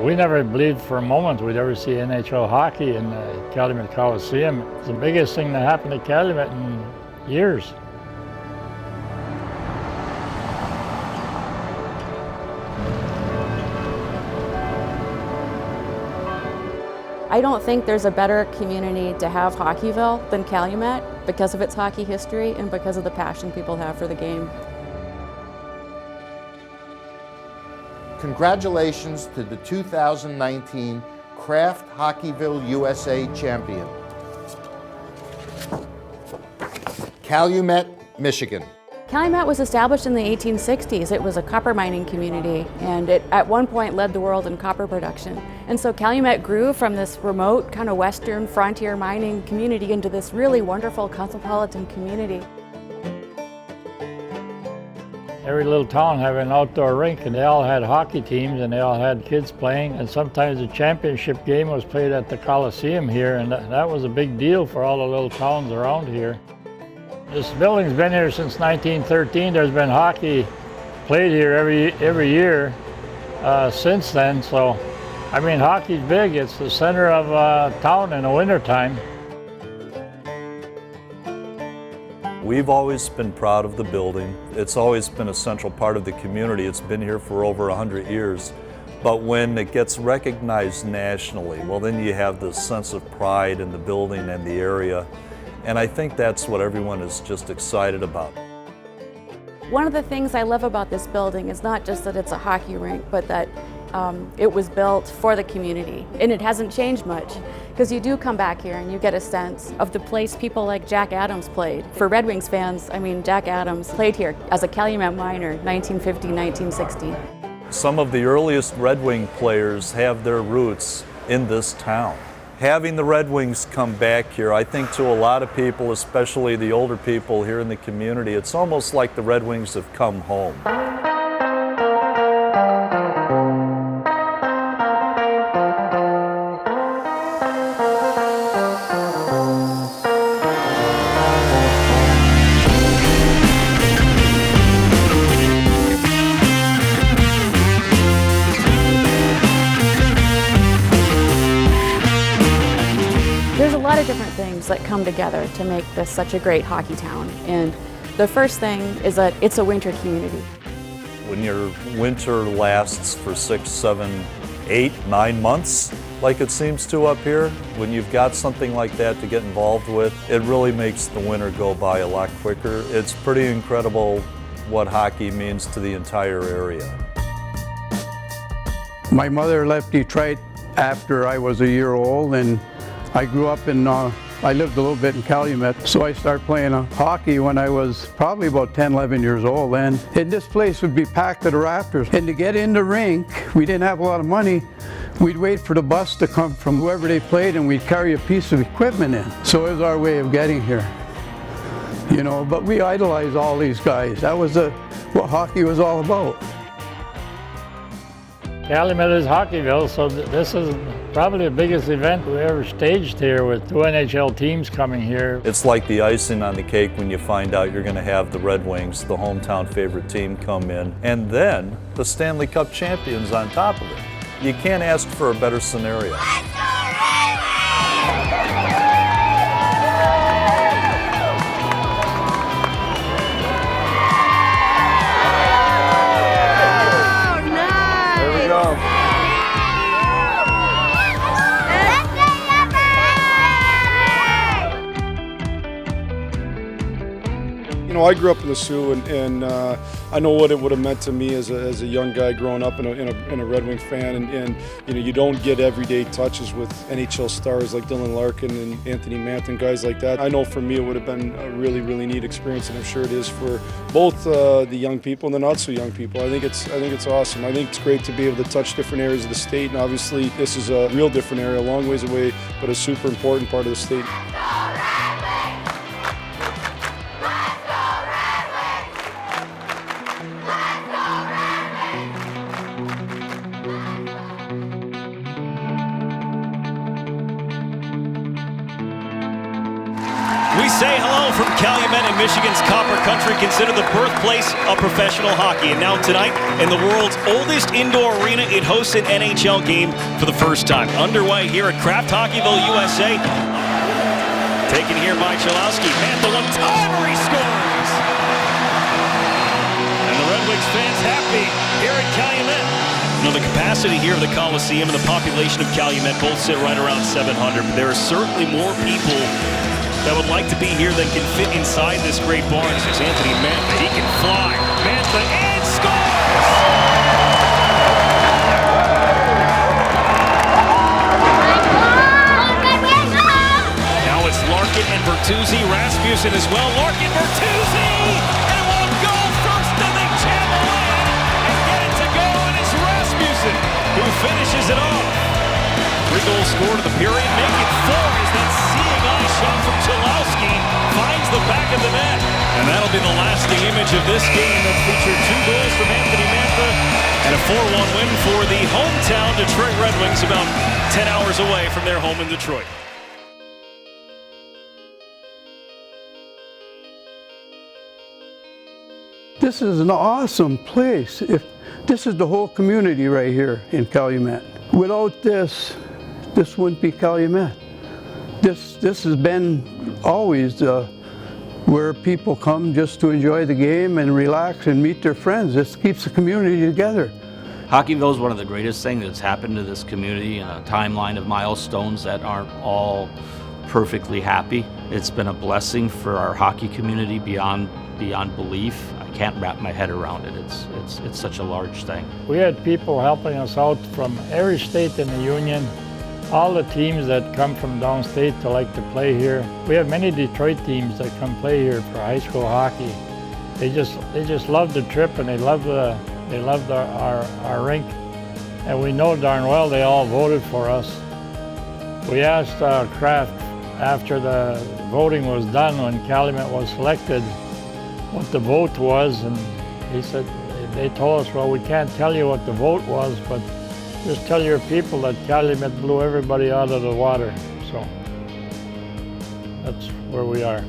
We never believed for a moment we'd ever see NHL hockey in the Calumet Coliseum. It's the biggest thing that happened to Calumet in years. I don't think there's a better community to have Hockeyville than Calumet because of its hockey history and because of the passion people have for the game. Congratulations to the 2019 Kraft Hockeyville USA champion, Calumet, Michigan. Calumet was established in the 1860s. It was a copper mining community, and it at one point led the world in copper production. And so Calumet grew from this remote kind of western frontier mining community into this really wonderful cosmopolitan community. Every little town had an outdoor rink, and they all had hockey teams, and they all had kids playing, and sometimes the championship game was played at the Coliseum here, and that was a big deal for all the little towns around here. This building's been here since 1913. There's been hockey played here every year since then. So, I mean, hockey's big. It's the center of town in the wintertime. We've always been proud of the building. It's always been a central part of the community. It's been here for over 100 years. But when it gets recognized nationally, well, then you have this sense of pride in the building and the area. And I think that's what everyone is just excited about. One of the things I love about this building is not just that it's a hockey rink, but that it was built for the community. And it hasn't changed much, because you do come back here and you get a sense of the place people like Jack Adams played. For Red Wings fans, I mean, Jack Adams played here as a Calumet minor, 1950, 1960. Some of the earliest Red Wing players have their roots in this town. Having the Red Wings come back here, I think to a lot of people, especially the older people here in the community, it's almost like the Red Wings have come home. There's a lot of different things that come together to make this such a great hockey town. And the first thing is that it's a winter community. When your winter lasts for 6, 7, 8, 9 months, like it seems to up here, when you've got something like that to get involved with, it really makes the winter go by a lot quicker. It's pretty incredible what hockey means to the entire area. My mother left Detroit after I was a year old, and I grew up in, I lived a little bit in Calumet, so I started playing hockey when I was probably about 10, 11 years old. And this place would be packed to the rafters. And to get in the rink, we didn't have a lot of money. We'd wait for the bus to come from whoever they played, and we'd carry a piece of equipment in. So it was our way of getting here, you know. But we idolized all these guys. That was what hockey was all about. Calumet is Hockeyville, so this is probably the biggest event we ever staged here with 2 NHL teams coming here. It's like the icing on the cake when you find out you're going to have the Red Wings, the hometown favorite team, come in, and then the Stanley Cup champions on top of it. You can't ask for a better scenario. You know, I grew up in the Sioux, and I know what it would have meant to me as a young guy growing up and a Red Wing fan. And you know, you don't get everyday touches with NHL stars like Dylan Larkin and Anthony Manton, guys like that. I know for me it would have been a really, really neat experience, and I'm sure it is for both the young people and the not so young people. I think it's awesome. I think it's great to be able to touch different areas of the state, and obviously this is a real different area, a long ways away, but a super important part of the state. We We say hello from Calumet in Michigan's Copper Country, considered the birthplace of professional hockey. And now tonight, in the world's oldest indoor arena, it hosts an NHL game for the first time. Underway here at Kraft Hockeyville, USA. Taken here by Cholowski. Man, the one-timer, he scores! And the Red Wings fans happy here at Calumet. You know, the capacity here of the Coliseum and the population of Calumet both sit right around 700, but there are certainly more people that would like to be here than can fit inside this great barn. There's Anthony Mantha. He can fly. Mantha and scores! Now it's Larkin and Bertuzzi. Rasmussen as well. Larkin, Bertuzzi! And it won't go first, and they channel in and get it to go, and it's Rasmussen who finishes it off. 3 goals scored in the period, make it 4 as that seeing eye shot from Cholowski finds the back of the net. And that'll be the lasting image of this game that featured 2 goals from Anthony Mantha and a 4-1 win for the hometown Detroit Red Wings, about 10 hours away from their home in Detroit. This is an awesome place. This is the whole community right here in Calumet. Without this wouldn't be Calumet. This has been always where people come just to enjoy the game and relax and meet their friends. This keeps the community together. Hockeyville is one of the greatest things that's happened to this community in a timeline of milestones that aren't all perfectly happy. It's been a blessing for our hockey community beyond belief. I can't wrap my head around it. It's such a large thing. We had people helping us out from every state in the union, all the teams that come from downstate to like to play here. We have many Detroit teams that come play here for high school hockey. They just love the trip, and they loved our rink, and we know darn well they all voted for us. We asked Kraft after the voting was done, when Calumet was selected, what the vote was, and they told us, well, we can't tell you what the vote was, but just tell your people that Calumet blew everybody out of the water. So that's where we are.